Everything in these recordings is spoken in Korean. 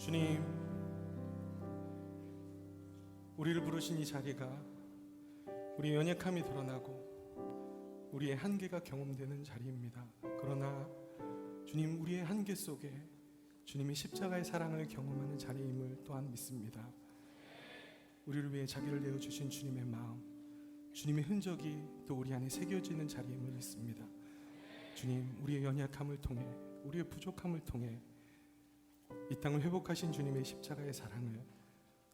주님, 우리를 부르신 이 자리가 우리의 연약함이 드러나고 우리의 한계가 경험되는 자리입니다. 그러나 주님, 우리의 한계 속에 주님이 십자가의 사랑을 경험하는 자리임을 또한 믿습니다. 우리를 위해 자기를 내어주신 주님의 마음, 주님의 흔적이 또 우리 안에 새겨지는 자리임을 믿습니다. 주님, 우리의 연약함을 통해, 우리의 부족함을 통해 이 땅을 회복하신 주님의 십자가의 사랑을,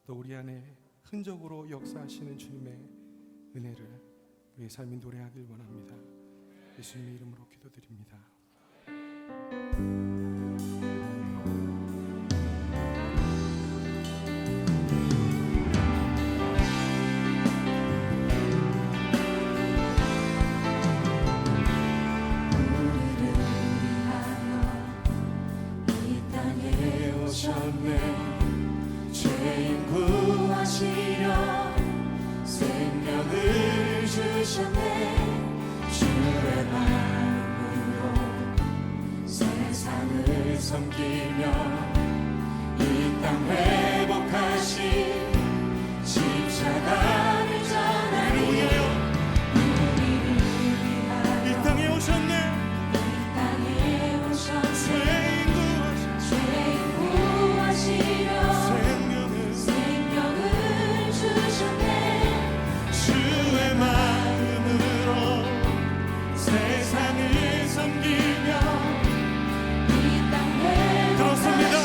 또 우리 안에 흔적으로 역사하시는 주님의 은혜를 우리의 삶이 노래하길 원합니다. 예수님의 이름으로 기도드립니다. 죄인 구하시려 생명을 주셨네. 주의 마음으로 세상을 섬기며 이 땅 회복하신 십자가를 전하리. 우리를 위하여 이 땅에 오셨네. 이 땅에 오셨네. 그렇습니다.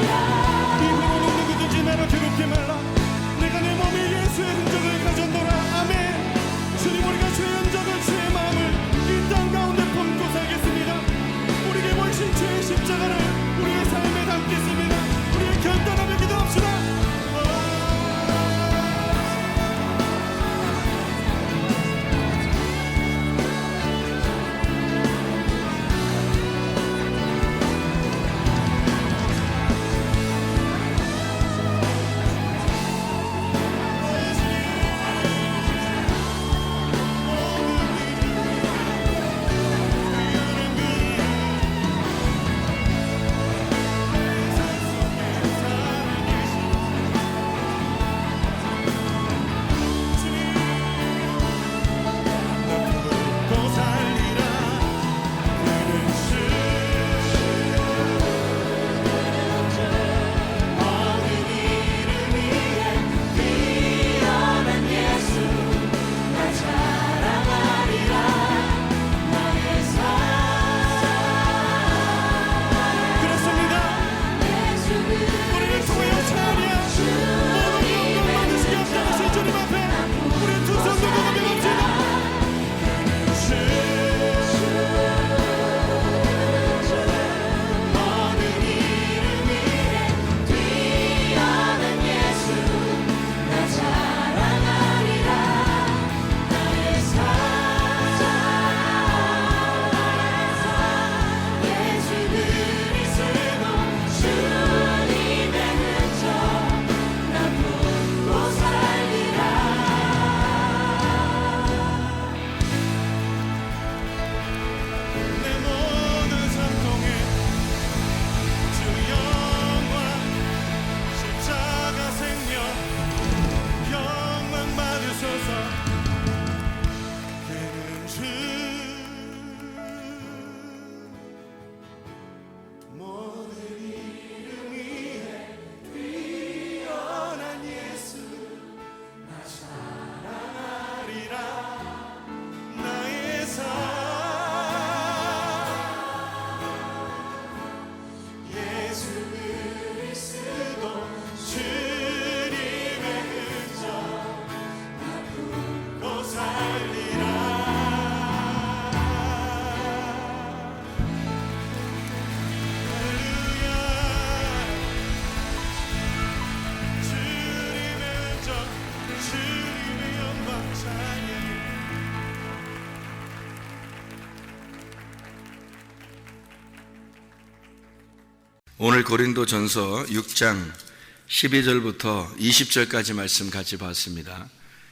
이후로는 누구든지 나를 괴롭게 말라. 내가 내 몸에 예수의 흔적을 가졌노라. 아멘. 주님, 우리가 주의 흔적을, 주의 마음을 이 땅 가운데 품고 살겠습니다. 우리에게 보이신 주의 십자가를 우리의 삶에 담겠습니다. 우리의 결단함을 기도합시다. 오늘 고린도전서 6장 12절부터 20절까지 말씀 같이 봤습니다.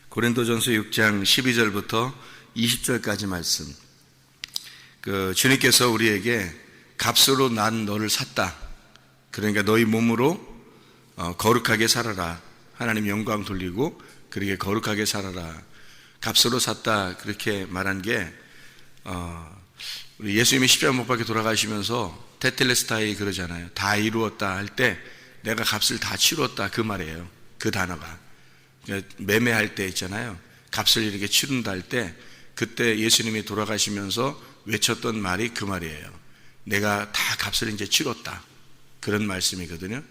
고린도전서 6장 12절부터 20절까지 말씀. 주님께서 우리에게 값으로 난 너를 샀다. 그러니까 너희 몸으로 거룩하게 살아라. 하나님 영광 돌리고 그렇게 거룩하게 살아라. 값으로 샀다. 그렇게 말한 게 우리 예수님이 십자가 못 박혀 돌아가시면서 테텔레스타이 그러잖아요. 다 이루었다 할 때 내가 값을 다 치렀다 그 말이에요. 그 단어가. 그러니까 매매할 때 있잖아요. 값을 이렇게 치른다 할 때 그때 예수님이 돌아가시면서 외쳤던 말이 그 말이에요. 내가 다 값을 이제 치렀다. 그런 말씀이거든요.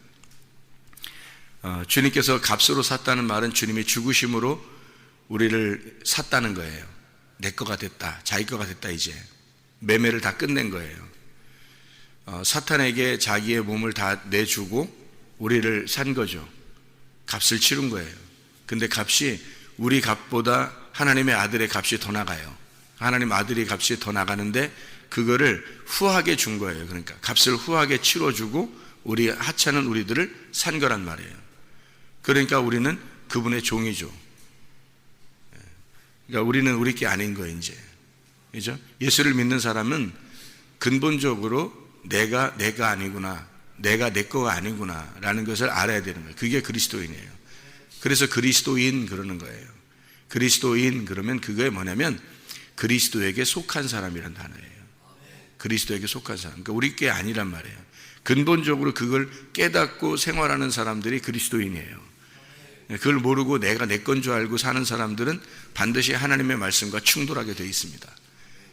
주님께서 값으로 샀다는 말은 주님이 죽으심으로 우리를 샀다는 거예요. 내 거가 됐다. 자기 거가 됐다 이제. 매매를 다 끝낸 거예요. 사탄에게 자기의 몸을 다 내주고 우리를 산 거죠. 값을 치른 거예요. 근데 값이 우리 값보다 하나님의 아들의 값이 더 나가요. 하나님 아들의 값이 더 나가는데 그거를 후하게 준 거예요. 그러니까 값을 후하게 치러주고 우리 하찮은 우리들을 산 거란 말이에요. 그러니까 우리는 그분의 종이죠. 그러니까 우리는 우리 게 아닌 거예요 이제. 그죠? 예수를 믿는 사람은 근본적으로 내가 아니구나, 내가 내 거가 아니구나 라는 것을 알아야 되는 거예요. 그게 그리스도인이에요. 그래서 그리스도인 그러는 거예요. 그리스도인 그러면 그게 뭐냐면 그리스도에게 속한 사람이란 단어예요. 그리스도에게 속한 사람. 그러니까 우리 게 아니란 말이에요. 근본적으로 그걸 깨닫고 생활하는 사람들이 그리스도인이에요. 그걸 모르고 내가 내 건 줄 알고 사는 사람들은 반드시 하나님의 말씀과 충돌하게 되어 있습니다.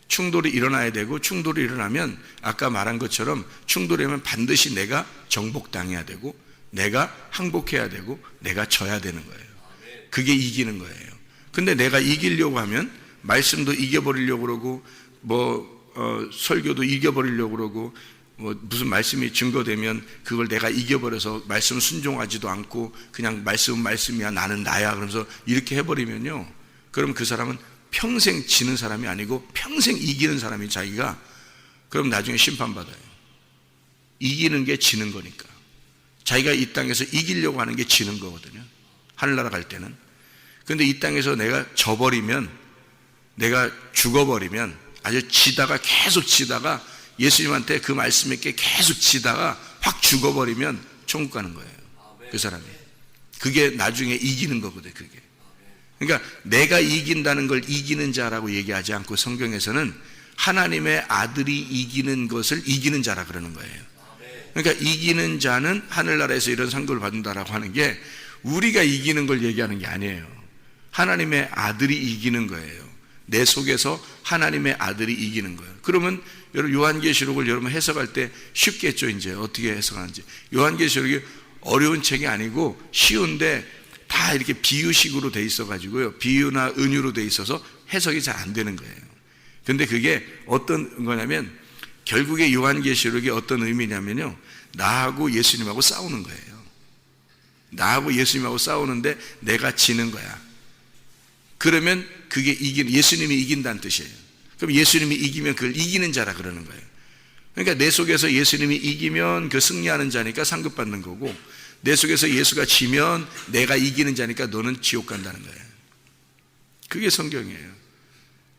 충돌이 일어나야 되고, 충돌이 일어나면 아까 말한 것처럼 충돌이면 반드시 내가 정복당해야 되고, 내가 항복해야 되고, 내가 져야 되는 거예요. 그게 이기는 거예요. 근데 내가 이기려고 하면 말씀도 이겨버리려고 그러고, 설교도 이겨버리려고 그러고, 무슨 말씀이 증거되면 그걸 내가 이겨버려서 말씀 순종하지도 않고 그냥 말씀은 말씀이야, 나는 나야, 그러면서 이렇게 해버리면요, 그럼 그 사람은 평생 지는 사람이 아니고 평생 이기는 사람이 자기가, 그럼 나중에 심판받아요. 이기는 게 지는 거니까. 자기가 이 땅에서 이기려고 하는 게 지는 거거든요, 하늘나라 갈 때는. 근데 이 땅에서 내가 져버리면, 내가 죽어버리면, 아주 지다가 계속 지다가 예수님한테 그 말씀 있게 계속 지다가 확 죽어버리면 천국 가는 거예요, 그 사람이. 그게 나중에 이기는 거거든요, 그게. 그러니까 내가 이긴다는 걸 이기는 자라고 얘기하지 않고 성경에서는 하나님의 아들이 이기는 것을 이기는 자라 그러는 거예요. 그러니까 이기는 자는 하늘나라에서 이런 상급을 받는다라고 하는 게 우리가 이기는 걸 얘기하는 게 아니에요. 하나님의 아들이 이기는 거예요. 내 속에서 하나님의 아들이 이기는 거예요. 그러면 여러분, 요한계시록을 여러분 해석할 때 쉽겠죠. 이제 어떻게 해석하는지. 요한계시록이 어려운 책이 아니고 쉬운데 다 이렇게 비유식으로 돼 있어 가지고요, 비유나 은유로 돼 있어서 해석이 잘 안 되는 거예요. 근데 그게 어떤 거냐면, 결국에 요한계시록이 어떤 의미냐면요, 나하고 예수님하고 싸우는 거예요. 나하고 예수님하고 싸우는데 내가 지는 거야. 그러면 그게 예수님이 이긴다는 뜻이에요. 그럼 예수님이 이기면 그걸 이기는 자라 그러는 거예요. 그러니까 내 속에서 예수님이 이기면 그 승리하는 자니까 상급 받는 거고, 내 속에서 예수가 지면 내가 이기는 자니까 너는 지옥 간다는 거예요. 그게 성경이에요.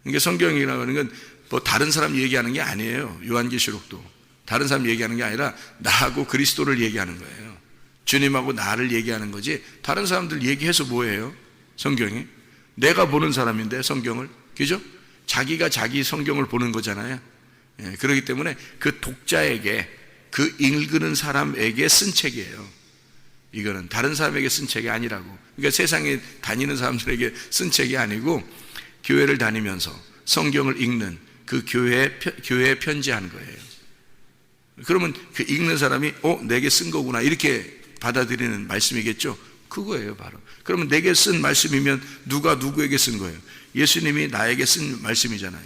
그러니까 성경이라고 하는 건 뭐 다른 사람 얘기하는 게 아니에요. 요한계시록도 다른 사람 얘기하는 게 아니라 나하고 그리스도를 얘기하는 거예요. 주님하고 나를 얘기하는 거지, 다른 사람들 얘기해서 뭐예요? 성경이 내가 보는 사람인데 성경을, 그죠? 자기가 자기 성경을 보는 거잖아요. 예, 그렇기 때문에 그 독자에게, 그 읽는 사람에게 쓴 책이에요. 이거는 다른 사람에게 쓴 책이 아니라고. 그러니까 세상에 다니는 사람들에게 쓴 책이 아니고 교회를 다니면서 성경을 읽는 그 교회에 편지한 거예요. 그러면 그 읽는 사람이 내게 쓴 거구나 이렇게 받아들이는 말씀이겠죠. 그거예요, 바로. 그러면 내게 쓴 말씀이면 누가 누구에게 쓴 거예요? 예수님이 나에게 쓴 말씀이잖아요.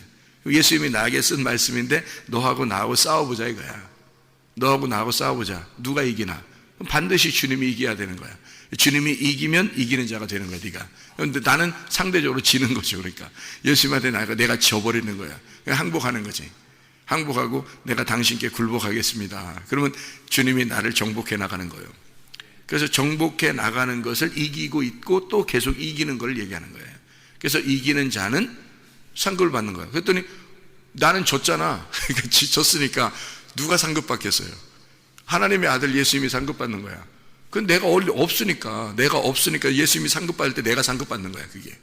예수님이 나에게 쓴 말씀인데 너하고 나하고 싸워보자 이거야. 너하고 나하고 싸워보자. 누가 이기나? 반드시 주님이 이겨야 되는 거야. 주님이 이기면 이기는 자가 되는 거야, 네가. 그런데 나는 상대적으로 지는 거죠. 그러니까 예수님한테 내가 져버리는 거야. 항복하는 거지. 항복하고 내가 당신께 굴복하겠습니다. 그러면 주님이 나를 정복해 나가는 거예요. 그래서 정복해 나가는 것을 이기고 있고 또 계속 이기는 걸 얘기하는 거예요. 그래서 이기는 자는 상급을 받는 거예요. 그랬더니 나는 졌잖아. 졌으니까 누가 상급 받겠어요? 하나님의 아들 예수님이 상급 받는 거야. 그건 내가 없으니까 예수님이 상급 받을 때 내가 상급 받는 거야. 그게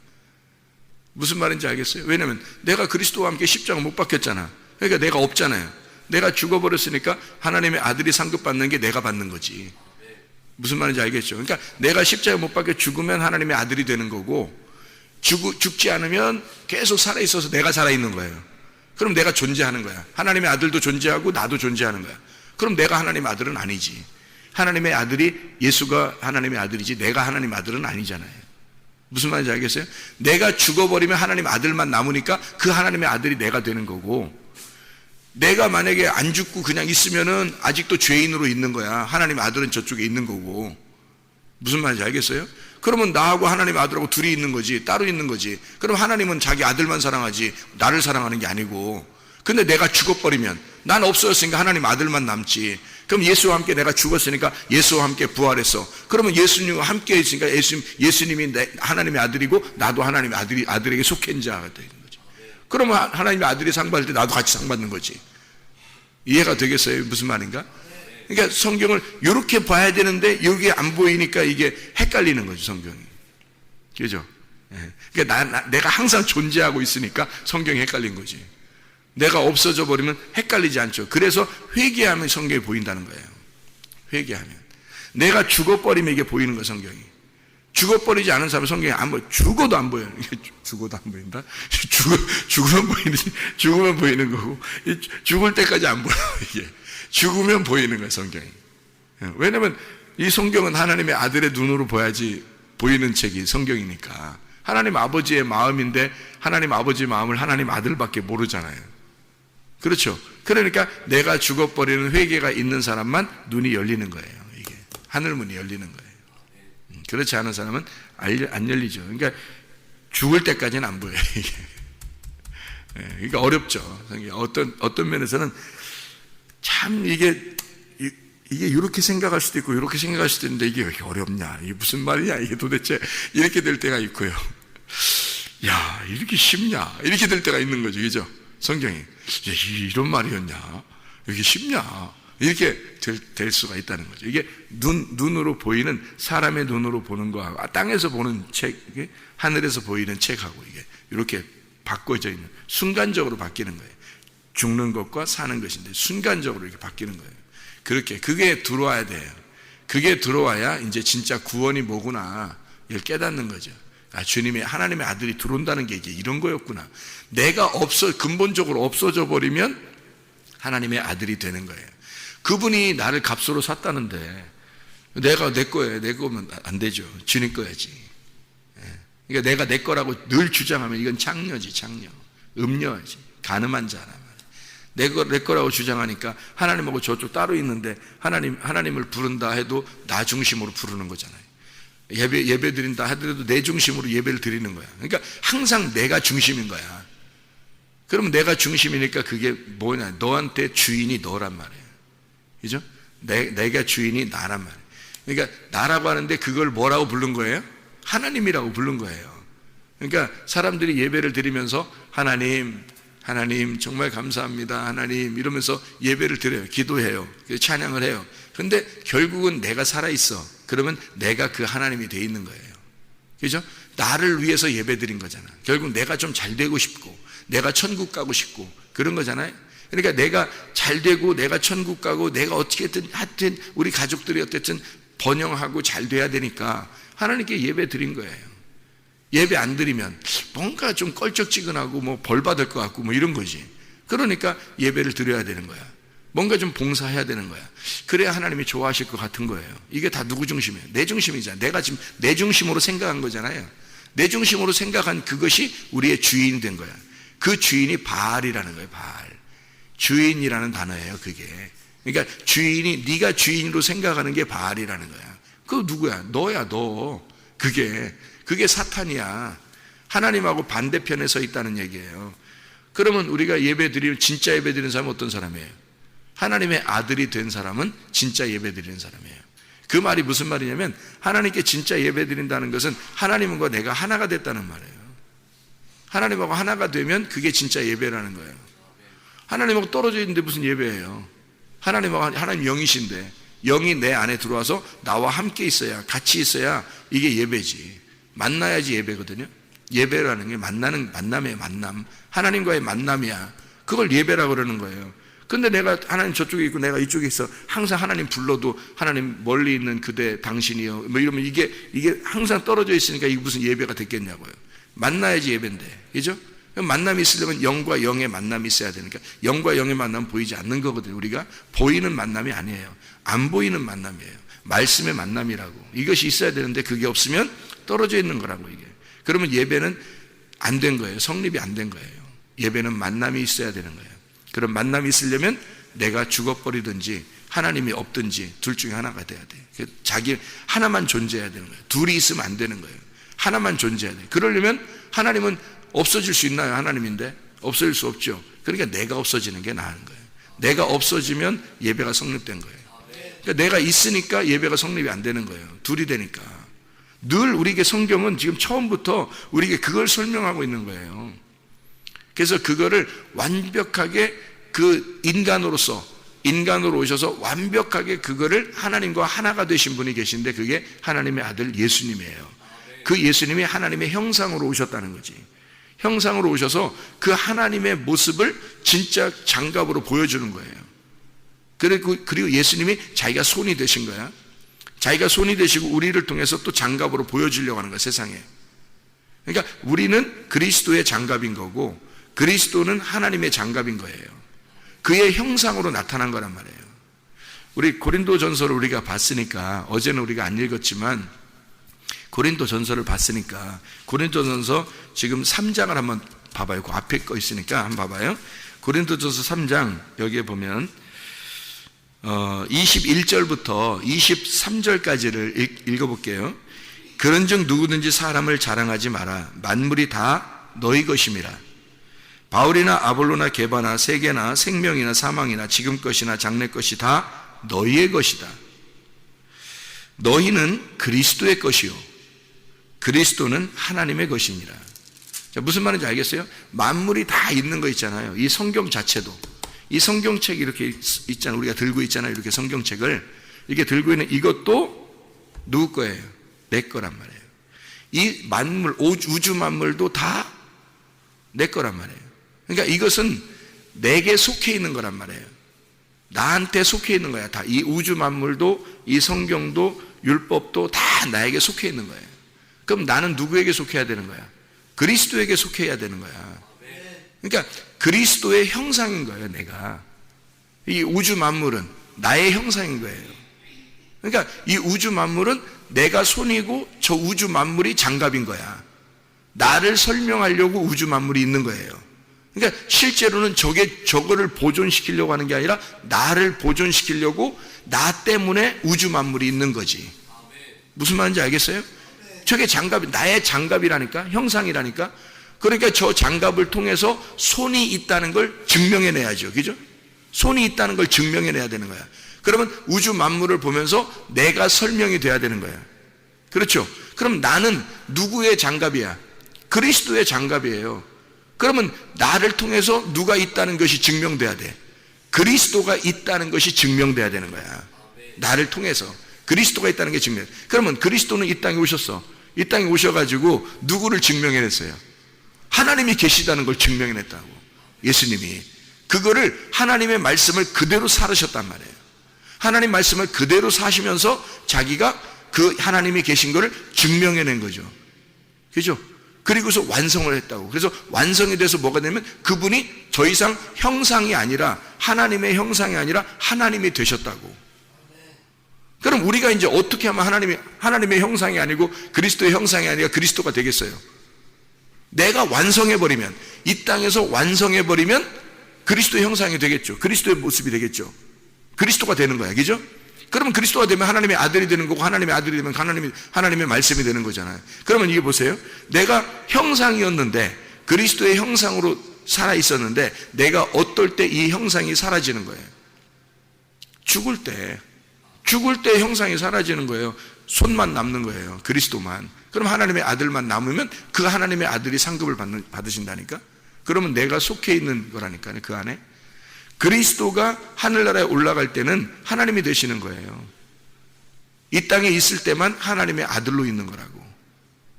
무슨 말인지 알겠어요? 왜냐하면 내가 그리스도와 함께 십자가 못 박혔잖아. 그러니까 내가 없잖아요. 내가 죽어버렸으니까 하나님의 아들이 상급 받는 게 내가 받는 거지. 무슨 말인지 알겠죠? 그러니까 내가 십자가 못 박혀 죽으면 하나님의 아들이 되는 거고, 죽지 않으면 계속 살아있어서 내가 살아있는 거예요. 그럼 내가 존재하는 거야. 하나님의 아들도 존재하고 나도 존재하는 거야. 그럼 내가 하나님의 아들은 아니지. 하나님의 아들이, 예수가 하나님의 아들이지 내가 하나님의 아들은 아니잖아요. 무슨 말인지 알겠어요? 내가 죽어버리면 하나님의 아들만 남으니까 그 하나님의 아들이 내가 되는 거고, 내가 만약에 안 죽고 그냥 있으면은 아직도 죄인으로 있는 거야. 하나님의 아들은 저쪽에 있는 거고. 무슨 말인지 알겠어요? 그러면 나하고 하나님의 아들하고 둘이 있는 거지, 따로 있는 거지. 그럼 하나님은 자기 아들만 사랑하지 나를 사랑하는 게 아니고. 근데 내가 죽어버리면, 난 없어졌으니까 하나님 아들만 남지. 그럼 예수와 함께 내가 죽었으니까 예수와 함께 부활했어. 그러면 예수님과 함께 있으니까 예수님이 하나님의 아들이고 나도 하나님의 아들에게 속한 자가 되는 거지. 그러면 하나님의 아들이 상 받을 때 나도 같이 상 받는 거지. 이해가 되겠어요? 무슨 말인가? 그러니까 성경을 이렇게 봐야 되는데 여기 안 보이니까 이게 헷갈리는 거죠, 성경이. 그죠? 그러니까 내가 항상 존재하고 있으니까 성경이 헷갈린 거지. 내가 없어져 버리면 헷갈리지 않죠. 그래서 회개하면 성경이 보인다는 거예요. 회개하면. 내가 죽어버리면 이게 보이는 거예요, 성경이. 죽어버리지 않은 사람은 성경에 안 보여. 죽어도 안 보여요. 죽어도 안 보인다? 죽으면 보이는 거고, 죽을 때까지 안 보여, 이게. 죽으면 보이는 거예요, 성경이. 왜냐면 이 성경은 하나님의 아들의 눈으로 보야지 보이는 책이 성경이니까. 하나님 아버지의 마음인데 하나님 아버지의 마음을 하나님 아들밖에 모르잖아요. 그렇죠? 그러니까 내가 죽어버리는 회개가 있는 사람만 눈이 열리는 거예요. 이게 하늘문이 열리는 거예요. 그렇지 않은 사람은 안 열리죠. 그러니까 죽을 때까지는 안 보여요. 이게. 그러니까 어렵죠. 어떤 면에서는 참 이게 이렇게 생각할 수도 있고 이렇게 생각할 수도 있는데 이게 왜 이렇게 어렵냐, 이게 무슨 말이냐, 이게 도대체 이렇게 될 때가 있고요. 야, 이렇게 쉽냐, 이렇게 될 때가 있는 거죠. 그죠? 성경이 이런 말이었냐, 이게 쉽냐, 이렇게 될 수가 있다는 거죠. 이게 눈으로 보이는, 사람의 눈으로 보는 거하고 땅에서 보는 책, 이게 하늘에서 보이는 책하고 이게 이렇게 바꿔져 있는, 순간적으로 바뀌는 거예요. 죽는 것과 사는 것인데 순간적으로 이렇게 바뀌는 거예요. 그게 들어와야 돼요. 그게 들어와야 이제 진짜 구원이 뭐구나 이걸 깨닫는 거죠. 아, 주님의, 하나님의 아들이 들어온다는 게 이게 이런 거였구나. 내가 근본적으로 없어져 버리면 하나님의 아들이 되는 거예요. 그분이 나를 값으로 샀다는데 내가 내 거예요. 내 거면 안 되죠. 주님 거야지. 그러니까 내가 내 거라고 늘 주장하면 이건 창녀지, 창녀. 음녀지. 가늠한 자라. 내 거라고 주장하니까 하나님하고 저쪽 따로 있는데 하나님을 부른다 해도 나 중심으로 부르는 거잖아요. 예배 드린다 하더라도 내 중심으로 예배를 드리는 거야. 그러니까 항상 내가 중심인 거야. 그러면 내가 중심이니까 그게 뭐냐? 너한테 주인이 너란 말이에요. 그죠? 내가 주인이 나란 말이에요. 그러니까 나라고 하는데 그걸 뭐라고 부른 거예요? 하나님이라고 부른 거예요. 그러니까 사람들이 예배를 드리면서 하나님 정말 감사합니다, 하나님 이러면서 예배를 드려요. 기도해요. 찬양을 해요. 근데 결국은 내가 살아있어. 그러면 내가 그 하나님이 돼 있는 거예요. 그죠? 나를 위해서 예배 드린 거잖아. 결국 내가 좀 잘 되고 싶고 내가 천국 가고 싶고 그런 거잖아요. 그러니까 내가 잘 되고 내가 천국 가고 내가 어떻게든 하여튼 우리 가족들이 어쨌든 번영하고 잘 돼야 되니까 하나님께 예배 드린 거예요. 예배 안 드리면 뭔가 좀 껄쩍지근하고 뭐 벌 받을 것 같고 뭐 이런 거지. 그러니까 예배를 드려야 되는 거야. 뭔가 좀 봉사해야 되는 거야. 그래야 하나님이 좋아하실 것 같은 거예요. 이게 다 누구 중심이에요? 내 중심이잖아. 내가 지금 내 중심으로 생각한 거잖아요. 내 중심으로 생각한 그것이 우리의 주인이 된 거야. 그 주인이 바알이라는 거예요. 바알. 주인이라는 단어예요. 그게. 그러니까 주인이, 네가 주인으로 생각하는 게 바알이라는 거야. 그거 누구야? 너야, 너. 그게 사탄이야. 하나님하고 반대편에 서 있다는 얘기예요. 그러면 우리가 예배 드리면, 진짜 예배 드리는 사람은 어떤 사람이에요? 하나님의 아들이 된 사람은 진짜 예배 드리는 사람이에요. 그 말이 무슨 말이냐면 하나님께 진짜 예배 드린다는 것은 하나님과 내가 하나가 됐다는 말이에요. 하나님하고 하나가 되면 그게 진짜 예배라는 거예요. 하나님하고 떨어져 있는데 무슨 예배예요? 하나님 영이신데 영이 내 안에 들어와서 나와 함께 있어야, 같이 있어야 이게 예배지. 만나야지 예배거든요. 예배라는 게 만남이에요. 만남. 하나님과의 만남이야. 그걸 예배라고 그러는 거예요. 근데 내가 하나님 저쪽에 있고 내가 이쪽에 있어. 항상 하나님 불러도 하나님 멀리 있는 그대 당신이요 뭐 이러면 이게 항상 떨어져 있으니까 이게 무슨 예배가 됐겠냐고요. 만나야지 예배인데. 그죠? 만남이 있으려면 영과 영의 만남이 있어야 되니까 영과 영의 만남은 보이지 않는 거거든요. 우리가 보이는 만남이 아니에요. 안 보이는 만남이에요. 말씀의 만남이라고. 이것이 있어야 되는데 그게 없으면 떨어져 있는 거라고 이게. 그러면 예배는 안 된 거예요. 성립이 안 된 거예요. 예배는 만남이 있어야 되는 거예요. 그런 만남이 있으려면 내가 죽어버리든지 하나님이 없든지 둘 중에 하나가 돼야 돼. 자기 하나만 존재해야 되는 거예요. 둘이 있으면 안 되는 거예요. 하나만 존재해야 돼. 그러려면 하나님은 없어질 수 있나요? 하나님인데 없어질 수 없죠. 그러니까 내가 없어지는 게 나은 거예요. 내가 없어지면 예배가 성립된 거예요. 그러니까 내가 있으니까 예배가 성립이 안 되는 거예요. 둘이 되니까. 늘 우리에게 성경은 지금 처음부터 우리에게 그걸 설명하고 있는 거예요. 그래서 그거를 완벽하게 그 인간으로 오셔서 완벽하게 그거를 하나님과 하나가 되신 분이 계신데 그게 하나님의 아들 예수님이에요. 그 예수님이 하나님의 형상으로 오셨다는 거지. 형상으로 오셔서 그 하나님의 모습을 진짜 장갑으로 보여주는 거예요. 그리고 예수님이 자기가 손이 되신 거야. 자기가 손이 되시고 우리를 통해서 또 장갑으로 보여주려고 하는 거예요, 세상에. 그러니까 우리는 그리스도의 장갑인 거고 그리스도는 하나님의 장갑인 거예요. 그의 형상으로 나타난 거란 말이에요. 우리 고린도전서를 우리가 봤으니까, 어제는 우리가 안 읽었지만 고린도전서를 봤으니까 고린도전서 지금 3장을 한번 봐봐요. 그 앞에 거 있으니까 한번 봐봐요. 고린도전서 3장 여기에 보면 21절부터 23절까지를 읽어볼게요. 그런즉 누구든지 사람을 자랑하지 마라. 만물이 다 너희 것임이라. 바울이나 아볼로나 게바나 세계나 생명이나 사망이나 지금 것이나 장래 것이 다 너희의 것이다. 너희는 그리스도의 것이요 그리스도는 하나님의 것이니라. 자, 무슨 말인지 알겠어요? 만물이 다 있는 거 있잖아요. 이 성경 자체도, 이 성경책이 이렇게 있잖아요. 우리가 들고 있잖아요. 이렇게 성경책을 이렇게 들고 있는 이것도 누구 거예요? 내 거란 말이에요. 이 만물, 우주 만물도 다 내 거란 말이에요. 그러니까 이것은 내게 속해 있는 거란 말이에요. 나한테 속해 있는 거야. 다 이 우주 만물도, 이 성경도, 율법도 다 나에게 속해 있는 거예요. 그럼 나는 누구에게 속해야 되는 거야? 그리스도에게 속해야 되는 거야. 그러니까 그리스도의 형상인 거예요, 내가. 이 우주 만물은 나의 형상인 거예요. 그러니까 이 우주 만물은 내가 손이고 저 우주 만물이 장갑인 거야. 나를 설명하려고 우주 만물이 있는 거예요. 그러니까 실제로는 저거를 보존시키려고 하는 게 아니라 나를 보존시키려고 나 때문에 우주 만물이 있는 거지. 무슨 말인지 알겠어요? 저게 장갑이, 나의 장갑이라니까, 형상이라니까. 그러니까 저 장갑을 통해서 손이 있다는 걸 증명해내야죠. 그죠? 손이 있다는 걸 증명해내야 되는 거야. 그러면 우주 만물을 보면서 내가 설명이 돼야 되는 거야. 그렇죠? 그럼 나는 누구의 장갑이야? 그리스도의 장갑이에요. 그러면 나를 통해서 누가 있다는 것이 증명돼야 돼. 그리스도가 있다는 것이 증명돼야 되는 거야. 나를 통해서 그리스도가 있다는 게 증명. 그러면 그리스도는 이 땅에 오셨어. 이 땅에 오셔가지고 누구를 증명해냈어요? 하나님이 계시다는 걸 증명해냈다고. 예수님이 그거를 하나님의 말씀을 그대로 살으셨단 말이에요. 하나님 말씀을 그대로 사시면서 자기가 그 하나님이 계신 거를 증명해낸 거죠. 그죠? 그리고서 완성을 했다고. 그래서 완성이 돼서 뭐가 되냐면 그분이 더 이상 형상이 아니라, 하나님의 형상이 아니라 하나님이 되셨다고. 그럼 우리가 이제 어떻게 하면 하나님의 형상이 아니고 그리스도의 형상이 아니라 그리스도가 되겠어요? 내가 완성해버리면, 이 땅에서 완성해버리면 그리스도의 형상이 되겠죠. 그리스도의 모습이 되겠죠. 그리스도가 되는 거야. 그죠? 그러면 그리스도가 되면 하나님의 아들이 되는 거고, 하나님의 아들이 되면 하나님의 말씀이 되는 거잖아요. 그러면 이게 보세요. 내가 형상이었는데, 그리스도의 형상으로 살아 있었는데, 내가 어떨 때 이 형상이 사라지는 거예요? 죽을 때 형상이 사라지는 거예요. 손만 남는 거예요. 그리스도만. 그럼 하나님의 아들만 남으면 그 하나님의 아들이 상급을 받으신다니까? 그러면 내가 속해 있는 거라니까요. 그 안에. 그리스도가 하늘나라에 올라갈 때는 하나님이 되시는 거예요. 이 땅에 있을 때만 하나님의 아들로 있는 거라고.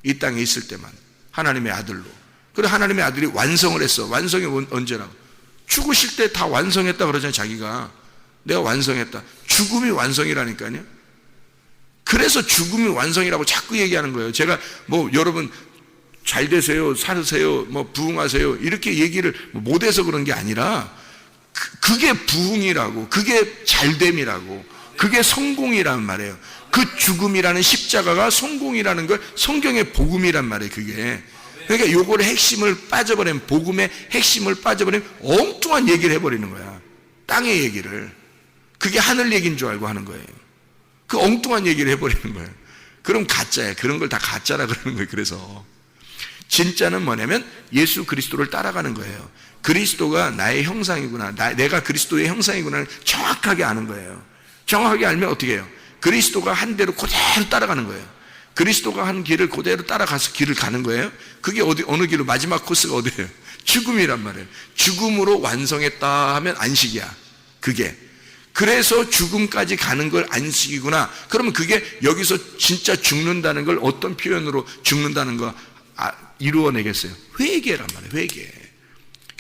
이 땅에 있을 때만 하나님의 아들로. 그리고 하나님의 아들이 완성을 했어. 완성이 언제라고? 죽으실 때 다 완성했다 그러잖아요. 자기가. 내가 완성했다. 죽음이 완성이라니까요. 그래서 죽음이 완성이라고 자꾸 얘기하는 거예요. 제가 여러분 잘 되세요, 살으세요, 부흥하세요 이렇게 얘기를 못해서 그런 게 아니라 그게 부흥이라고, 그게 잘됨이라고, 그게 성공이란 말이에요. 그 죽음이라는 십자가가 성공이라는 걸 성경의 복음이란 말이에요. 그게. 그러니까 요거를 핵심을 빠져버리면, 복음의 핵심을 빠져버리면 엉뚱한 얘기를 해버리는 거야. 땅의 얘기를. 그게 하늘 얘기인 줄 알고 하는 거예요. 그 엉뚱한 얘기를 해버리는 거예요. 그럼 가짜야. 그런 걸 다 가짜라 그러는 거예요. 그래서 진짜는 뭐냐면 예수 그리스도를 따라가는 거예요. 그리스도가 나의 형상이구나, 내가 그리스도의 형상이구나 정확하게 아는 거예요. 정확하게 알면 어떻게 해요? 그리스도가 한 대로 그대로 따라가는 거예요. 그리스도가 한 길을 그대로 따라가서 길을 가는 거예요. 그게 어느 길로, 마지막 코스가 어디예요? 죽음이란 말이에요. 죽음으로 완성했다 하면 안식이야. 그게. 그래서 죽음까지 가는 걸 안식이구나. 그러면 그게 여기서 진짜 죽는다는 걸 어떤 표현으로 죽는다는 거 이루어내겠어요? 회개란 말이에요. 회개.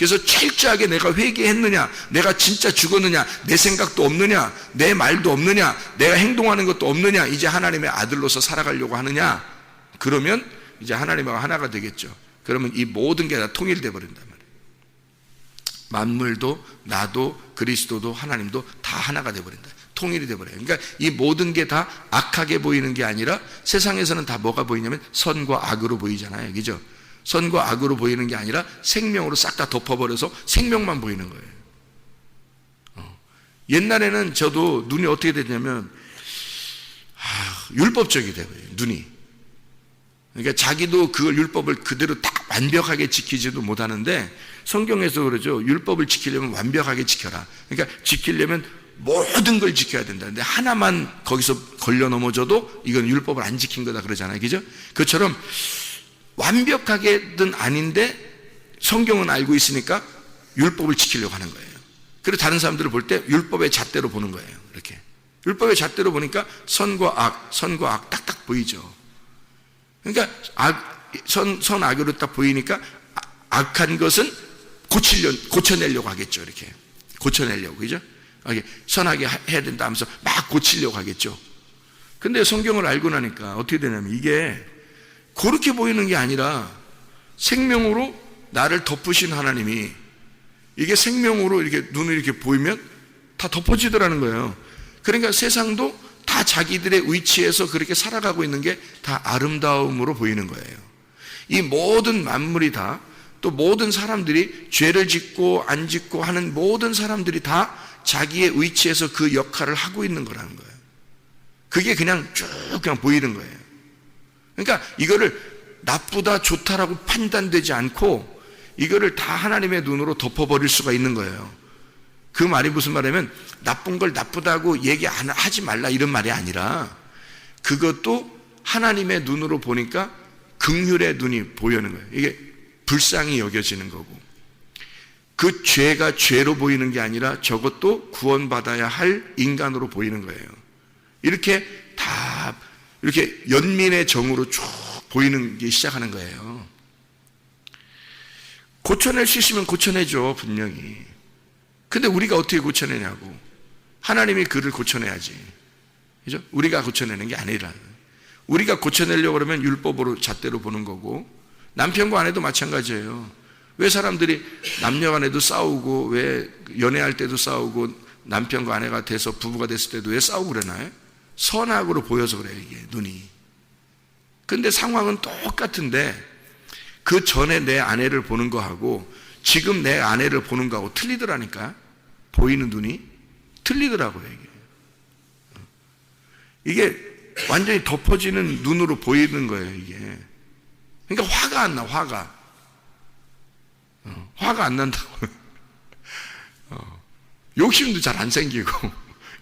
그래서 철저하게 내가 회개했느냐, 내가 진짜 죽었느냐, 내 생각도 없느냐, 내 말도 없느냐, 내가 행동하는 것도 없느냐, 이제 하나님의 아들로서 살아가려고 하느냐, 그러면 이제 하나님하고 하나가 되겠죠. 그러면 이 모든 게 다 통일돼 버린단 말이에요. 만물도 나도 그리스도도 하나님도 다 하나가 돼 버린다. 통일이 돼 버려요. 그러니까 이 모든 게 다 악하게 보이는 게 아니라 세상에서는 다 뭐가 보이냐면 선과 악으로 보이잖아요. 그죠? 선과 악으로 보이는 게 아니라 생명으로 싹 다 덮어버려서 생명만 보이는 거예요. 옛날에는 저도 눈이 어떻게 됐냐면 율법적이 돼요. 눈이. 그러니까 자기도 그걸 율법을 그대로 딱 완벽하게 지키지도 못하는데 성경에서 그러죠. 율법을 지키려면 완벽하게 지켜라. 그러니까 지키려면 모든 걸 지켜야 된다. 근데 하나만 거기서 걸려 넘어져도 이건 율법을 안 지킨 거다 그러잖아요. 그죠? 그처럼 완벽하게는 아닌데 성경은 알고 있으니까 율법을 지키려고 하는 거예요. 그리고 다른 사람들을 볼 때 율법의 잣대로 보는 거예요. 이렇게 율법의 잣대로 보니까 선과 악 딱딱 보이죠. 그러니까 선악으로 딱 보이니까 악한 것은 고쳐내려고 하겠죠. 이렇게 고쳐내려고, 그죠? 선하게 해야 된다 하면서 막 고치려고 하겠죠. 근데 성경을 알고 나니까 어떻게 되냐면 이게 그렇게 보이는 게 아니라 생명으로 나를 덮으신 하나님이 이게 생명으로 이렇게 눈을 이렇게 보이면 다 덮어지더라는 거예요. 그러니까 세상도 다 자기들의 위치에서 그렇게 살아가고 있는 게 다 아름다움으로 보이는 거예요. 이 모든 만물이 다, 또 모든 사람들이 죄를 짓고 안 짓고 하는 모든 사람들이 다 자기의 위치에서 그 역할을 하고 있는 거라는 거예요. 그게 그냥 쭉 그냥 보이는 거예요. 그러니까 이거를 나쁘다 좋다라고 판단되지 않고 이거를 다 하나님의 눈으로 덮어버릴 수가 있는 거예요. 그 말이 무슨 말이냐면 나쁜 걸 나쁘다고 얘기 하지 말라 이런 말이 아니라 그것도 하나님의 눈으로 보니까 긍휼의 눈이 보이는 거예요. 이게 불쌍히 여겨지는 거고 그 죄가 죄로 보이는 게 아니라 저것도 구원받아야 할 인간으로 보이는 거예요. 이렇게 다 이렇게 연민의 정으로 쭉 보이는 게 시작하는 거예요. 고쳐낼 수 있으면 고쳐내죠, 분명히. 근데 우리가 어떻게 고쳐내냐고. 하나님이 그를 고쳐내야지. 그죠? 우리가 고쳐내는 게 아니라. 우리가 고쳐내려고 그러면 율법으로 잣대로 보는 거고, 남편과 아내도 마찬가지예요. 왜 사람들이 남녀 간에도 싸우고, 왜 연애할 때도 싸우고, 남편과 아내가 돼서 부부가 됐을 때도 왜 싸우고 그러나요? 선악으로 보여서 그래요, 이게, 눈이. 근데 상황은 똑같은데, 그 전에 내 아내를 보는 거하고, 지금 내 아내를 보는 거하고 틀리더라니까. 보이는 눈이 틀리더라고요, 이게 완전히 덮어지는 눈으로 보이는 거예요, 이게. 그러니까 화가 안 나, 화가 안 난다고. 욕심도 잘 안 생기고,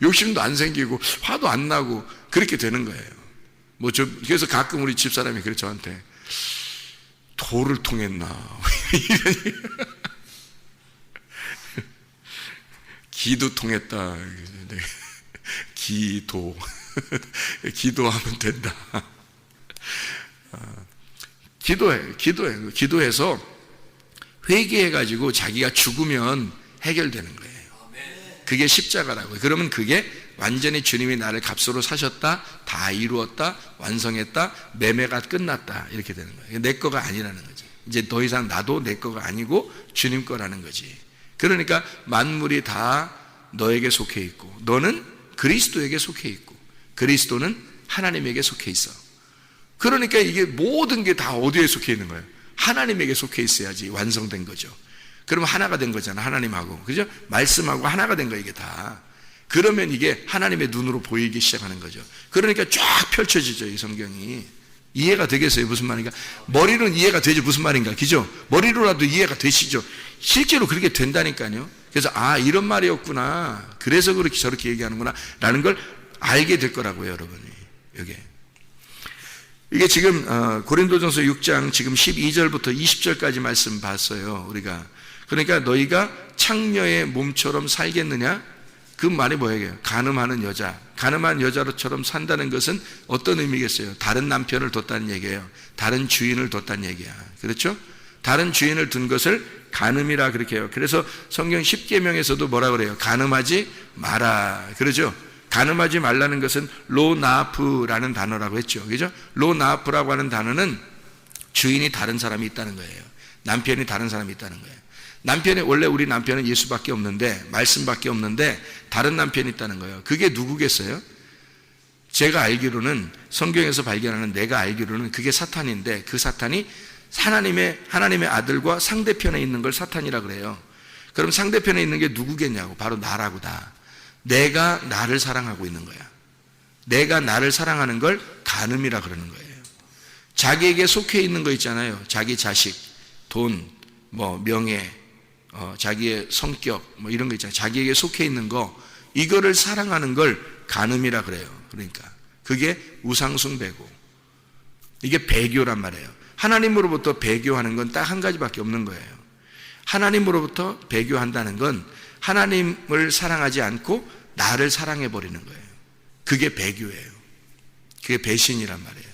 욕심도 안 생기고, 화도 안 나고, 그렇게 되는 거예요. 그래서 가끔 우리 집사람이 그래, 저한테. 도를 통했나. 기도 통했다. 기도. 기도하면 된다. 기도해서 회개해가지고 자기가 죽으면 해결되는 거예요. 그게 십자가라고요. 그러면 그게 완전히 주님이 나를 값으로 사셨다, 다 이루었다, 완성했다, 매매가 끝났다, 이렇게 되는 거예요. 내 거가 아니라는 거지. 이제 더 이상 나도 내 거가 아니고 주님 거라는 거지. 그러니까 만물이 다 너에게 속해 있고, 너는 그리스도에게 속해 있고, 그리스도는 하나님에게 속해 있어. 그러니까 이게 모든 게 다 어디에 속해 있는 거예요? 하나님에게 속해 있어야지 완성된 거죠. 그러면 하나가 된 거잖아, 하나님하고. 그죠? 말씀하고 하나가 된 거야, 이게 다. 그러면 이게 하나님의 눈으로 보이기 시작하는 거죠. 그러니까 쫙 펼쳐지죠, 이 성경이. 이해가 되겠어요? 무슨 말인가? 머리로는 이해가 되죠, 무슨 말인가? 그죠? 머리로라도 이해가 되시죠? 실제로 그렇게 된다니까요. 그래서 이런 말이었구나. 그래서 그렇게 저렇게 얘기하는구나. 라는 걸 알게 될 거라고요, 여러분이. 이게 지금 고린도전서 6장 지금 12절부터 20절까지 말씀 봤어요, 우리가. 그러니까 너희가 창녀의 몸처럼 살겠느냐? 그 말이 뭐예요? 간음하는 여자. 간음한 여자처럼 산다는 것은 어떤 의미겠어요? 다른 남편을 뒀다는 얘기예요. 다른 주인을 뒀다는 얘기야. 그렇죠? 다른 주인을 둔 것을 간음이라 그렇게 해요. 그래서 성경 10계명에서도 뭐라 그래요? 간음하지 마라. 그러죠? 간음하지 말라는 것은 로나프라는 단어라고 했죠. 그죠? 로나프라고 하는 단어는 주인이 다른 사람이 있다는 거예요. 남편이 다른 사람이 있다는 거예요. 남편이, 원래 우리 남편은 예수밖에 없는데, 말씀밖에 없는데 다른 남편이 있다는 거예요. 그게 누구겠어요? 제가 알기로는, 성경에서 발견하는, 내가 알기로는 그게 사탄인데, 그 사탄이 하나님의 아들과 상대편에 있는 걸 사탄이라 그래요. 그럼 상대편에 있는 게 누구겠냐고. 바로 나라고. 다 내가 나를 사랑하고 있는 거야. 내가 나를 사랑하는 걸 간음이라 그러는 거예요. 자기에게 속해 있는 거 있잖아요. 자기 자식, 돈, 명예, 자기의 성격, 이런 거 있잖아요. 자기에게 속해 있는 거, 이거를 사랑하는 걸 간음이라 그래요. 그러니까 그게 우상숭배고, 이게 배교란 말이에요. 하나님으로부터 배교하는 건 딱 한 가지밖에 없는 거예요. 하나님으로부터 배교한다는 건 하나님을 사랑하지 않고 나를 사랑해 버리는 거예요. 그게 배교예요. 그게 배신이란 말이에요.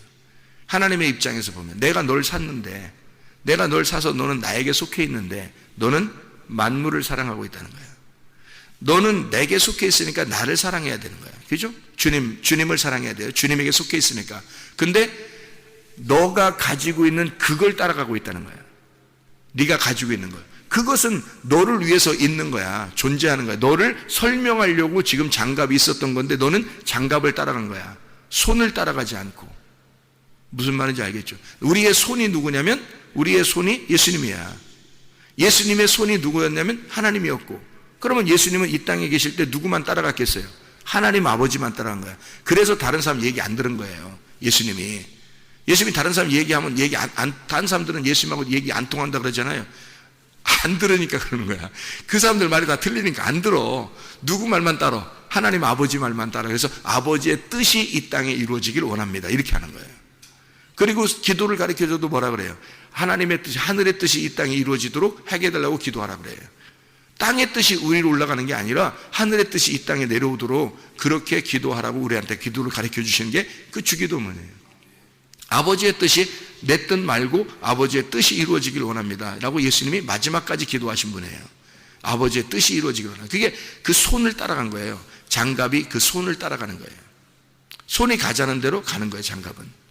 하나님의 입장에서 보면, 내가 널 샀는데, 내가 널 사서 너는 나에게 속해 있는데, 너는 만물을 사랑하고 있다는 거야. 너는 내게 속해 있으니까 나를 사랑해야 되는 거야. 그죠? 주님을 사랑해야 돼요. 주님에게 속해 있으니까. 근데 너가 가지고 있는 그걸 따라가고 있다는 거야. 네가 가지고 있는 걸. 그것은 너를 위해서 있는 거야. 존재하는 거야. 너를 설명하려고 지금 장갑이 있었던 건데 너는 장갑을 따라간 거야. 손을 따라가지 않고. 무슨 말인지 알겠죠? 우리의 손이 누구냐면, 우리의 손이 예수님이야. 예수님의 손이 누구였냐면 하나님이었고, 그러면 예수님은 이 땅에 계실 때 누구만 따라갔겠어요? 하나님 아버지만 따라간 거야. 그래서 다른 사람 얘기 안 들은 거예요. 예수님이 다른 사람 얘기하면 다른 사람들은 예수님하고 얘기 안 통한다 그러잖아요. 안 들으니까 그러는 거야. 그 사람들 말이 다 틀리니까 안 들어. 누구 말만 따라? 하나님 아버지 말만 따라. 그래서 아버지의 뜻이 이 땅에 이루어지길 원합니다. 이렇게 하는 거예요. 그리고 기도를 가르쳐줘도 뭐라 그래요? 하나님의 뜻이, 하늘의 뜻이 이 땅에 이루어지도록 하게 해달라고 기도하라 그래요. 땅의 뜻이 위로 올라가는 게 아니라 하늘의 뜻이 이 땅에 내려오도록 그렇게 기도하라고 우리한테 기도를 가르쳐 주시는 게 그 주기도문이에요. 아버지의 뜻이 내 뜻 말고 아버지의 뜻이 이루어지길 원합니다 라고 예수님이 마지막까지 기도하신 분이에요. 아버지의 뜻이 이루어지길 원합니다. 그게 그 손을 따라간 거예요. 장갑이 그 손을 따라가는 거예요. 손이 가자는 대로 가는 거예요. 장갑은.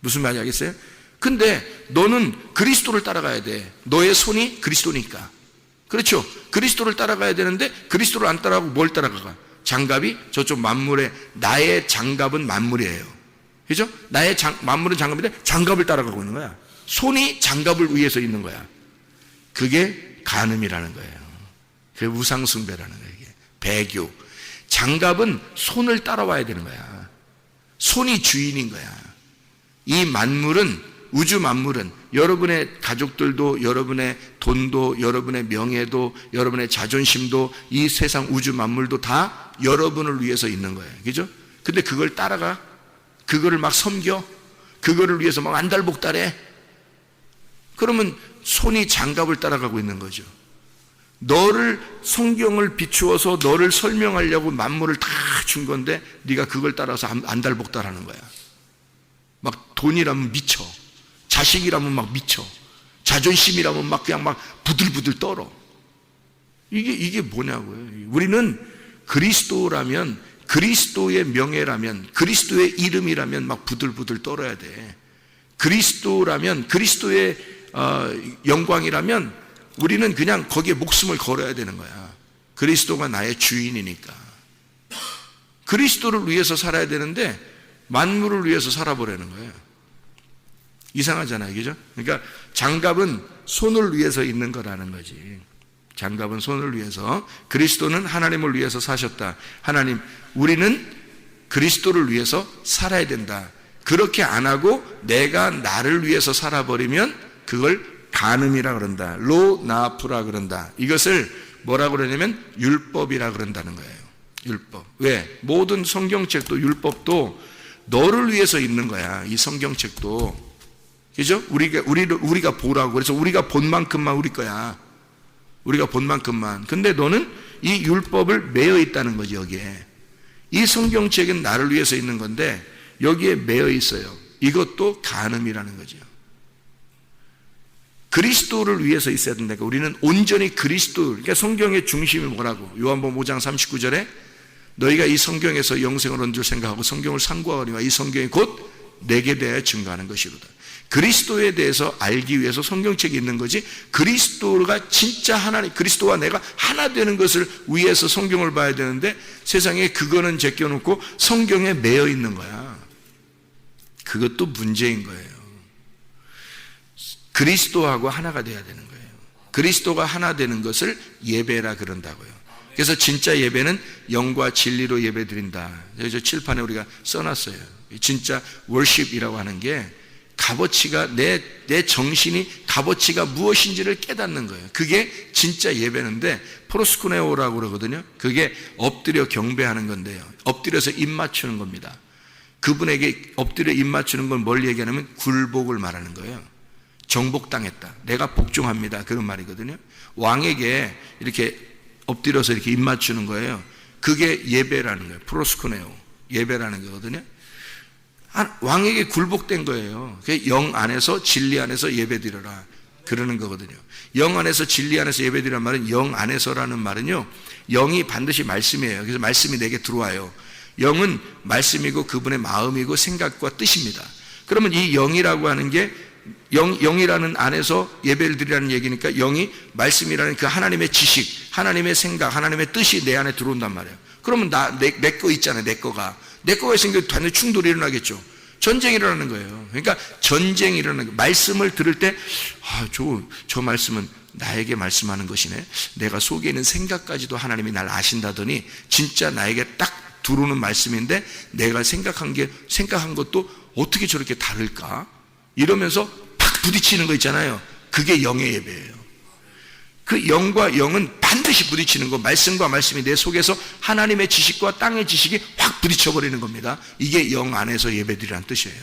무슨 말인지 알겠어요? 근데 너는 그리스도를 따라가야 돼. 너의 손이 그리스도니까. 그렇죠? 그리스도를 따라가야 되는데 그리스도를 안 따라가고 뭘 따라가? 장갑이 저쪽 만물에, 나의 장갑은 만물이에요. 그죠? 나의 만물은 장갑인데 장갑을 따라가고 있는 거야. 손이 장갑을 위해서 있는 거야. 그게 간음이라는 거예요. 그게 우상숭배라는 거예요. 이게 배교. 장갑은 손을 따라와야 되는 거야. 손이 주인인 거야. 이 만물은, 우주 만물은 여러분의 가족들도, 여러분의 돈도, 여러분의 명예도, 여러분의 자존심도, 이 세상 우주 만물도 다 여러분을 위해서 있는 거예요. 그죠? 근데 그걸 따라가? 그거를 막 섬겨? 그거를 위해서 막 안달복달해? 그러면 손이 장갑을 따라가고 있는 거죠. 너를, 성경을 비추어서 너를 설명하려고 만물을 다 준 건데 네가 그걸 따라서 안달복달하는 거야. 막 돈이라면 미쳐, 자식이라면 막 미쳐, 자존심이라면 막 그냥 막 부들부들 떨어. 이게 뭐냐고요. 우리는 그리스도라면, 그리스도의 명예라면, 그리스도의 이름이라면 막 부들부들 떨어야 돼. 그리스도라면, 그리스도의 영광이라면 우리는 그냥 거기에 목숨을 걸어야 되는 거야. 그리스도가 나의 주인이니까. 그리스도를 위해서 살아야 되는데 만물을 위해서 살아보려는 거예요. 이상하잖아요. 그죠? 그러니까 장갑은 손을 위해서 있는 거라는 거지. 장갑은 손을 위해서. 그리스도는 하나님을 위해서 사셨다. 하나님, 우리는 그리스도를 위해서 살아야 된다. 그렇게 안 하고 내가 나를 위해서 살아버리면 그걸 간음이라 그런다. 로나프라 그런다. 이것을 뭐라고 그러냐면 율법이라 그런다는 거예요. 율법. 왜? 모든 성경책도 율법도 너를 위해서 있는 거야. 이 성경책도. 그죠? 우리가 보라고. 그래서 우리가 본 만큼만 우리 거야. 우리가 본 만큼만. 근데 너는 이 율법을 매여 있다는 거지, 여기에. 이 성경책은 나를 위해서 있는 건데 여기에 매여 있어요. 이것도 간음이라는 거죠. 그리스도를 위해서 있어야 된다니까. 우리는 온전히 그리스도, 그러니까 성경의 중심이 뭐라고? 요한복음 5장 39절에 너희가 이 성경에서 영생을 얻은 줄 생각하고 성경을 상고하거니와 이 성경이 곧 내게 대하여 증거하는 것이로다. 그리스도에 대해서 알기 위해서 성경책이 있는 거지, 그리스도가 진짜 하나님, 그리스도와 내가 하나 되는 것을 위해서 성경을 봐야 되는데 세상에 그거는 제껴놓고 성경에 매여 있는 거야. 그것도 문제인 거예요. 그리스도하고 하나가 돼야 되는 거예요. 그리스도가 하나 되는 것을 예배라 그런다고요. 그래서 진짜 예배는 영과 진리로 예배 드린다. 저 칠판에 우리가 써놨어요. 진짜 월십이라고 하는 게 값어치가, 내 정신이 값어치가 무엇인지를 깨닫는 거예요. 그게 진짜 예배인데 프로스쿠네오라고 그러거든요. 그게 엎드려 경배하는 건데요. 엎드려서 입 맞추는 겁니다. 그분에게 엎드려 입 맞추는 건 뭘 얘기하냐면 굴복을 말하는 거예요. 정복당했다. 내가 복종합니다. 그런 말이거든요. 왕에게 이렇게 엎드려서 이렇게 입 맞추는 거예요. 그게 예배라는 거예요. 프로스쿠네오. 예배라는 거거든요. 왕에게 굴복된 거예요. 영 안에서 진리 안에서 예배드려라 그러는 거거든요. 영 안에서 진리 안에서 예배드리란 말은 영 안에서라는 말은요, 영이 반드시 말씀이에요. 그래서 말씀이 내게 들어와요. 영은 말씀이고 그분의 마음이고 생각과 뜻입니다. 그러면 이 영이라고 하는 게 영이라는 안에서 예배를 드리라는 얘기니까 영이 말씀이라는 그 하나님의 지식, 하나님의 생각, 하나님의 뜻이 내 안에 들어온단 말이에요. 그러면 내 거 있잖아요. 내 거가 있으니까 당연히 충돌이 일어나겠죠. 전쟁이 일어나는 거예요. 그러니까 전쟁이 일어나는 거예요. 말씀을 들을 때 저 말씀은 나에게 말씀하는 것이네. 내가 속에 있는 생각까지도 하나님이 날 아신다더니 진짜 나에게 딱 들어오는 말씀인데 내가 생각한 것도 어떻게 저렇게 다를까? 이러면서 팍 부딪히는 거 있잖아요. 그게 영의 예배예요. 그 영과 영은 반드시 부딪히는 거, 말씀과 말씀이 내 속에서 하나님의 지식과 땅의 지식이 확 부딪혀버리는 겁니다. 이게 영 안에서 예배드리라는 뜻이에요.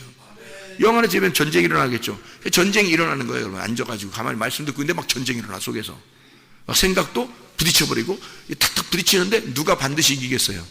영 안에서 예배는 전쟁이 일어나겠죠. 전쟁이 일어나는 거예요. 여러분 앉아가지고 가만히 말씀 듣고 있는데 막 전쟁이 일어나 속에서. 막 생각도 부딪혀버리고 탁탁 부딪히는데 누가 반드시 이기겠어요?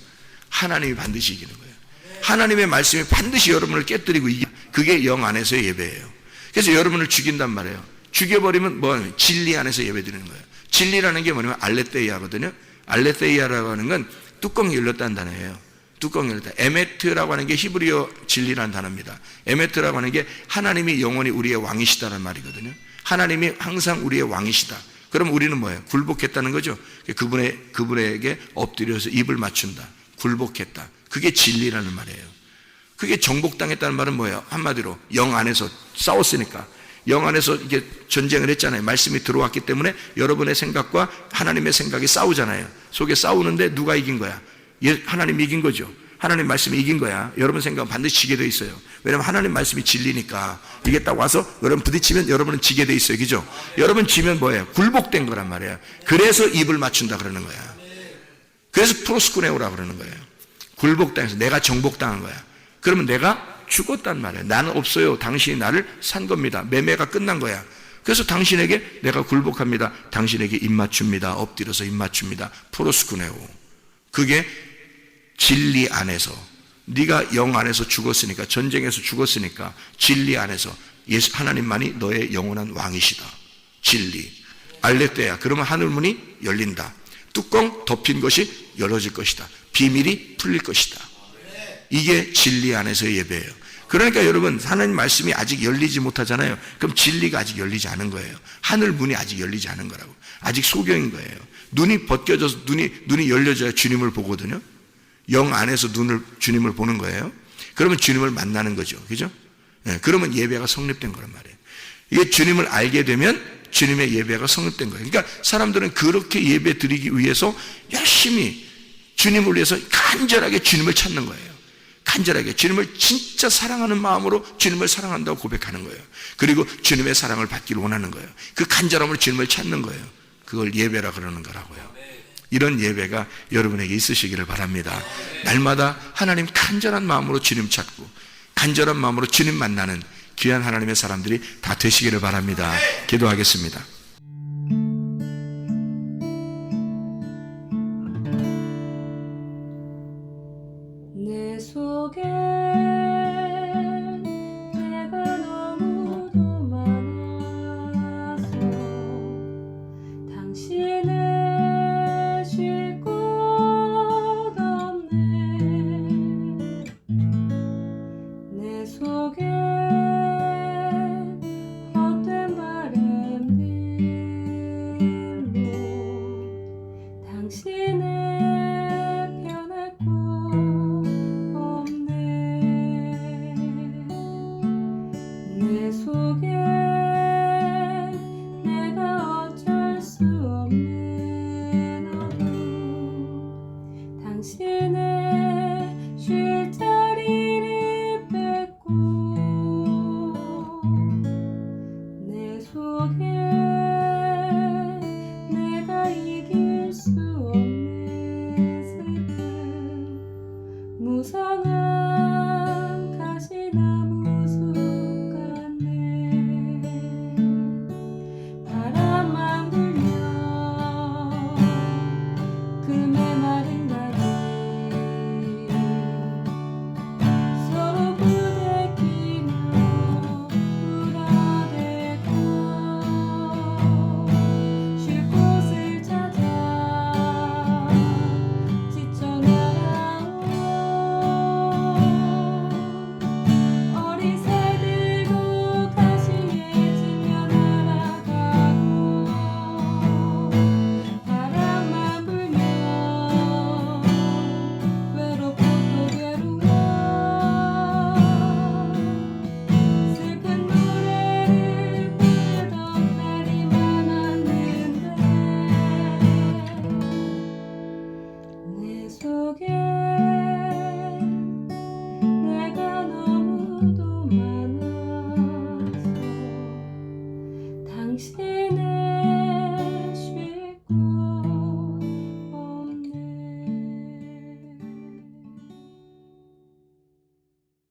하나님이 반드시 이기는 거예요. 하나님의 말씀이 반드시 여러분을 깨뜨리고 그게 영 안에서의 예배예요. 그래서 여러분을 죽인단 말이에요. 죽여버리면 뭐냐면 진리 안에서 예배드리는 거예요. 진리라는 게 뭐냐면 알레테이아거든요. 알레테이아라고 하는 건 뚜껑이 열렸다는 단어예요. 뚜껑이 열렸다. 에메트라고 하는 게 히브리어 진리라는 단어입니다. 에메트라고 하는 게 하나님이 영원히 우리의 왕이시다는 말이거든요. 하나님이 항상 우리의 왕이시다. 그럼 우리는 뭐예요? 굴복했다는 거죠. 그분에게 엎드려서 입을 맞춘다. 굴복했다. 그게 진리라는 말이에요. 그게 정복당했다는 말은 뭐예요? 한마디로 영 안에서 싸웠으니까, 영 안에서 이게 전쟁을 했잖아요. 말씀이 들어왔기 때문에 여러분의 생각과 하나님의 생각이 싸우잖아요. 속에 싸우는데 누가 이긴 거야? 하나님이 이긴 거죠. 하나님 말씀이 이긴 거야. 여러분 생각은 반드시 지게 돼 있어요. 왜냐하면 하나님 말씀이 진리니까. 이게 딱 와서 여러분 부딪히면 여러분은 지게 돼 있어요. 그죠? 여러분 지면 뭐예요? 굴복된 거란 말이에요. 그래서 입을 맞춘다 그러는 거야. 그래서 프로스쿠네오라고 그러는 거예요. 굴복당해서 내가 정복당한 거야. 그러면 내가 죽었단 말이에요. 나는 없어요. 당신이 나를 산 겁니다. 매매가 끝난 거야. 그래서 당신에게 내가 굴복합니다. 당신에게 입 맞춥니다. 엎드려서 입 맞춥니다. 프로스쿠네오. 그게 진리 안에서, 네가 영 안에서 죽었으니까, 전쟁에서 죽었으니까 진리 안에서 예수 하나님만이 너의 영원한 왕이시다. 진리. 알레테야. 그러면 하늘문이 열린다. 뚜껑 덮인 것이 열어질 것이다. 비밀이 풀릴 것이다. 이게 진리 안에서의 예배예요. 그러니까 여러분, 하나님 말씀이 아직 열리지 못하잖아요. 그럼 진리가 아직 열리지 않은 거예요. 하늘 문이 아직 열리지 않은 거라고. 아직 소경인 거예요. 눈이 벗겨져서 눈이 열려져야 주님을 보거든요. 영 안에서 주님을 보는 거예요. 그러면 주님을 만나는 거죠. 그죠? 네, 그러면 예배가 성립된 거란 말이에요. 이게 주님을 알게 되면 주님의 예배가 성립된 거예요. 그러니까 사람들은 그렇게 예배 드리기 위해서 열심히 주님을 위해서 간절하게 주님을 찾는 거예요. 간절하게 주님을 진짜 사랑하는 마음으로 주님을 사랑한다고 고백하는 거예요. 그리고 주님의 사랑을 받기를 원하는 거예요. 그 간절함으로 주님을 찾는 거예요. 그걸 예배라 그러는 거라고요. 이런 예배가 여러분에게 있으시기를 바랍니다. 날마다 하나님 간절한 마음으로 주님 찾고 간절한 마음으로 주님 만나는 귀한 하나님의 사람들이 다 되시기를 바랍니다. 기도하겠습니다. 내 속에 내가 너무도 많아서 속에